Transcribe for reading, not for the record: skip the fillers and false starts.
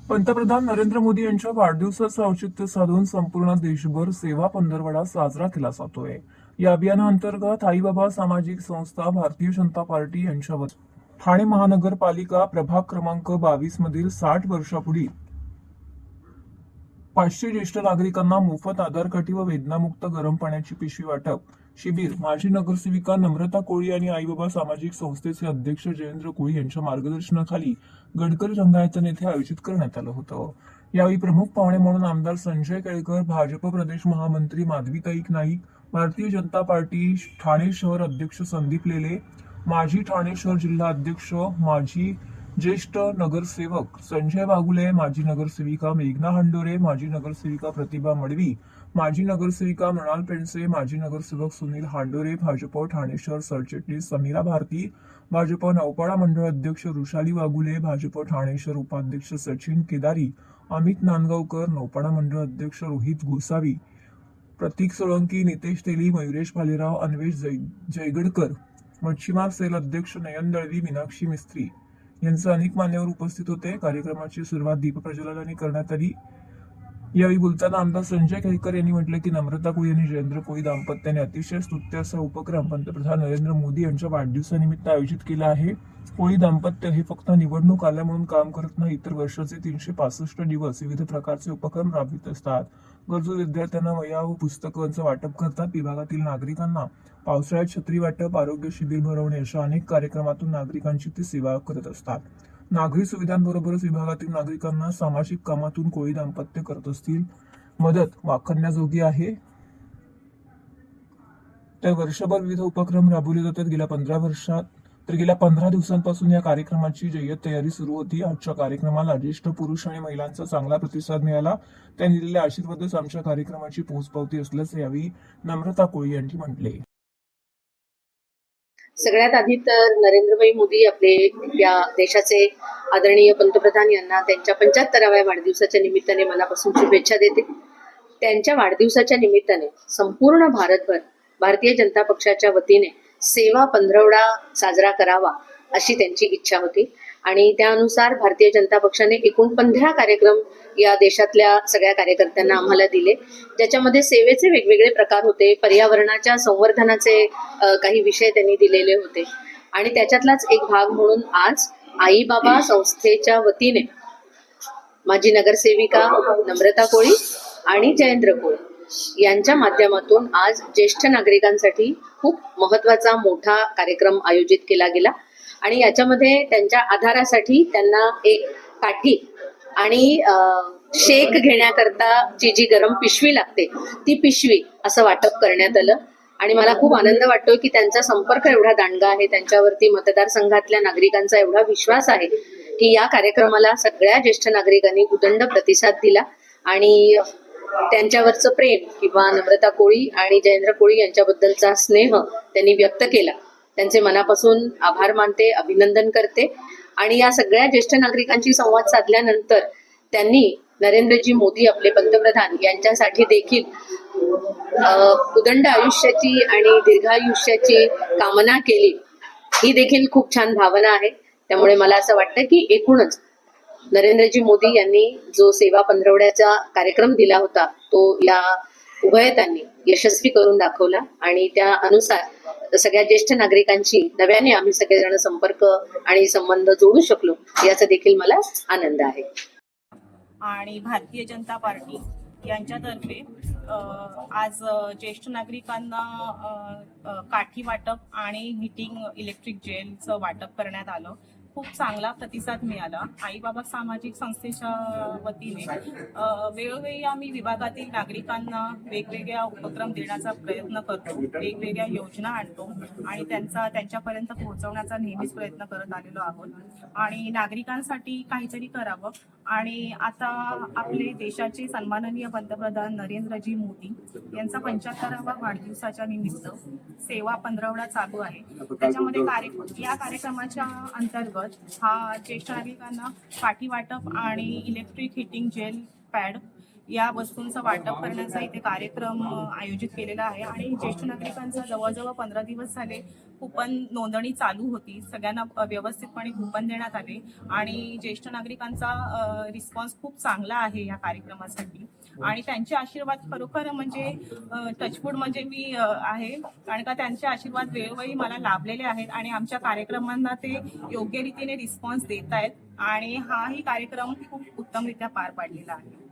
पंतप्रधान नरेंद्र मोदी यांच्या वाढदिवसाचं औचित्य साधून संपूर्ण देशभर सेवा पंधरवडा साजरा केला जातोय। या अभियानाअंतर्गत आई बाबा सामाजिक संस्था, भारतीय जनता पार्टी यांच्या वतीने ठाणे महानगरपालिका प्रभाग क्रमांक 22 मधील 60 वर्षापुढील 500 ज्येष्ठ नागरिकांना मोफत आधारकाठी व वेदनामुक्त गरम पाण्याची पिशवी वाटप शिबिर माजी नगरसेविका नम्रता कोळी आणि आईबाबा सामाजिक संस्थेचे अध्यक्ष जयेंद्र कोळी यांच्या मार्गदर्शनाखाली गडकरी रंगायतन येथे आयोजित करण्यात आलं होतं। यावेळी प्रमुख पाहुणे म्हणून आमदार संजय केळकर, भाजप प्रदेश महामंत्री माधवीताई नाईक, भारतीय जनता पार्टी ठाणे शहर अध्यक्ष संदीप लेले, माजी ठाणे शहर जिल्हा अध्यक्ष, माजी ज्येष्ठ नगरसेवक संजय बागुले, माजी नगरसेविका मेघना हंडोरे, माजी नगरसेविका प्रतिभा मडवी, माजी नगरसेविका मृणाल पेंडसे, माजी नगरसेवक सुनील हांडोरे, भाजप ठाणे शहर सरचिटणीस समीरा भारती, भाजप नौपाडा मंडळ अध्यक्ष ऋषाली वागुले, भाजप ठाणे शहर उपाध्यक्ष सचिन केदारी, अमित नांदगावकर, नौपाडा मंडळ अध्यक्ष रोहित गोसावी, प्रतीक सोळंकी, नितेश तेली, मयुरेश भालेराव, अन्वेष जयगडकर, मच्छीमार सेल अध्यक्ष नयन दळवी, मीनाक्षी मिस्त्री यांचे अनेक मान्यवर उपस्थित होते। कार्यक्रमाची सुरुवात दीपप्रज्वलनाने करण्यात आली। यावेळी बोलताना आमदार संजय केळकर यांनी म्हटलं की नम्रता कोळी आणि जयेंद्र कोळी दाम्पत्याने अतिशय स्तुत्य असा उपक्रम पंतप्रधान नरेंद्र मोदी यांच्या वाढदिवसानिमित्त आयोजित केला आहे। कोळी दाम्पत्य हे फक्त निवडणूक आल्या म्हणून काम करत नाही, तर वर्षाचे 365 दिवस विविध प्रकारचे उपक्रम राबवित असतात। गरजू विद्यार्थ्यांना वह्या व पुस्तकांचं वाटप करतात। विभागातील नागरिकांना पावसाळ्यात छत्री वाटप, आरोग्य शिबिर भरवणे अशा अनेक कार्यक्रमातून नागरिकांची ते सेवा करत असतात। नागरी सुविधांबरोबरच विभागातील नागरिकांना सामाजिक कामातून कोळी दाम्पत्य करत असतील मदत वाखाणण्याजोगी आहे। तर वर्षभर विविध उपक्रम राबवले जातात। गेल्या 15 दिवसांपासून या कार्यक्रमाची जय्यत तयारी सुरू होती। आजच्या कार्यक्रमाला ज्येष्ठ पुरुष आणि महिलांचा चांगला प्रतिसाद मिळाला। त्यांनी दिलेल्या आशीर्वादच आमच्या कार्यक्रमाची पोहोचपावती असल्याचे यावेळी नम्रता कोळी यांनी म्हटले। सगळ्यात आधी तर नरेंद्रभाई मोदी आपले या देशाचे आदरणीय पंतप्रधान यांना त्यांच्या 75व्या वाढदिवसाच्या निमित्ताने मनापासून शुभेच्छा देते। त्यांच्या वाढदिवसाच्या निमित्ताने संपूर्ण भारतभर भारतीय जनता पक्षाच्या वतीने सेवा पंधरवडा साजरा करावा अशी त्यांची इच्छा होती आणि त्यानुसार भारतीय जनता पक्षाने एकूण 15 कार्यक्रम या देशातल्या सगळ्या कार्यकर्त्यांना आम्हाला दिले, ज्याच्यामध्ये सेवेचे वेगवेगळे प्रकार होते। पर्यावरणाच्या संवर्धनाचे काही विषय त्यांनी दिलेले होते आणि त्याच्यातलाच एक भाग म्हणून आज आई बाबा संस्थेच्या वतीने माजी नगरसेविका नम्रता कोळी आणि जयेंद्र कोळी यांच्या माध्यमातून आज ज्येष्ठ नागरिकांसाठी खूप महत्वाचा मोठा कार्यक्रम आयोजित केला गेला आणि याच्यामध्ये त्यांच्या आधारासाठी त्यांना एक काठी आणि शेक घेण्याकरता जी गरम पिशवी लागते ती पिशवी असं वाटप करण्यात आलं आणि मला खूप आनंद वाटतोय की त्यांचा संपर्क एवढा दांडगा आहे, त्यांच्यावरती मतदारसंघातल्या नागरिकांचा एवढा विश्वास आहे की या कार्यक्रमाला सगळ्या ज्येष्ठ नागरिकांनी उदंड प्रतिसाद दिला आणि त्यांच्यावरचं प्रेम किंवा नम्रता कोळी आणि जयेंद्र कोळी यांच्याबद्दलचा स्नेह त्यांनी व्यक्त केला। त्यांचे मनापासून आभार मानते, अभिनंदन करते आणि या सगळ्या ज्येष्ठ नागरिकांशी संवाद साधल्यानंतर त्यांनी नरेंद्रजी मोदी आपले पंतप्रधान यांच्यासाठी देखील उदंड आयुष्याची आणि दीर्घायुष्याची कामना केली। ही देखील खूप छान भावना आहे। त्यामुळे मला असं वाटतं की एकूणच नरेंद्रजी मोदी यांनी जो सेवा पंधरवड्याचा कार्यक्रम दिला होता तो या उभयतांनी यशस्वी करून दाखवला आणि त्या अनुसार सगळ्या ज्येष्ठ नागरिकांशी नव्याने आम्ही सगळेजण संपर्क आणि संबंध जोडू शकलो याचा देखील मला आनंद आहे। आणि भारतीय जनता पार्टी यांच्यातर्फे आज ज्येष्ठ नागरिकांना काठी वाटप आणि हीटिंग इलेक्ट्रिक जेलचं वाटप करण्यात आलं। खूप चांगला प्रतिसाद मिळाला। आई बाबा सामाजिक संस्थेच्या वतीने वेळोवेळी आम्ही विभागातील नागरिकांना वेगवेगळ्या उपक्रम देण्याचा प्रयत्न करतो, वेगवेगळ्या योजना आणतो आणि त्यांच्यापर्यंत पोहोचवण्याचा नेहमीच प्रयत्न करत आलेलो आहोत आणि नागरिकांसाठी काहीतरी करावं। आणि आता आपले देशाचे सन्माननीय पंतप्रधान नरेंद्रजी मोदी यांचा 75व्या वाढदिवसाच्या निमित्त सेवा पंधरवडा चालू आहे। त्याच्यामध्ये या कार्यक्रमाच्या अंतर्गत हा ज्येष्ठ नागरिकांना काठी वाटप आणि इलेक्ट्रिक हीटिंग जेल पॅड या वस्तूंचं वाटप करण्याचा इथे कार्यक्रम आयोजित केलेला आहे आणि ज्येष्ठ नागरिकांचा जवळजवळ 15 दिवस झाले कुपन नोंदणी चालू होती. सगळ्यांना व्यवस्थितपणे कुपन देण्यात आले आणि ज्येष्ठ नागरिकांचा रिस्पॉन्स खूप चांगला आहे या कार्यक्रमासाठी आणि त्यांचे आशीर्वाद खरोखर म्हणजे टचवूड म्हणजे मी आहे, कारण का त्यांचे आशीर्वाद वेळोवेळी मला लाभलेले आहेत आणि आमच्या कार्यक्रमांना ते योग्य रीतीने रिस्पॉन्स देत आहेत आणि हाही कार्यक्रम खूप उत्तमरित्या पार पाडलेला आहे.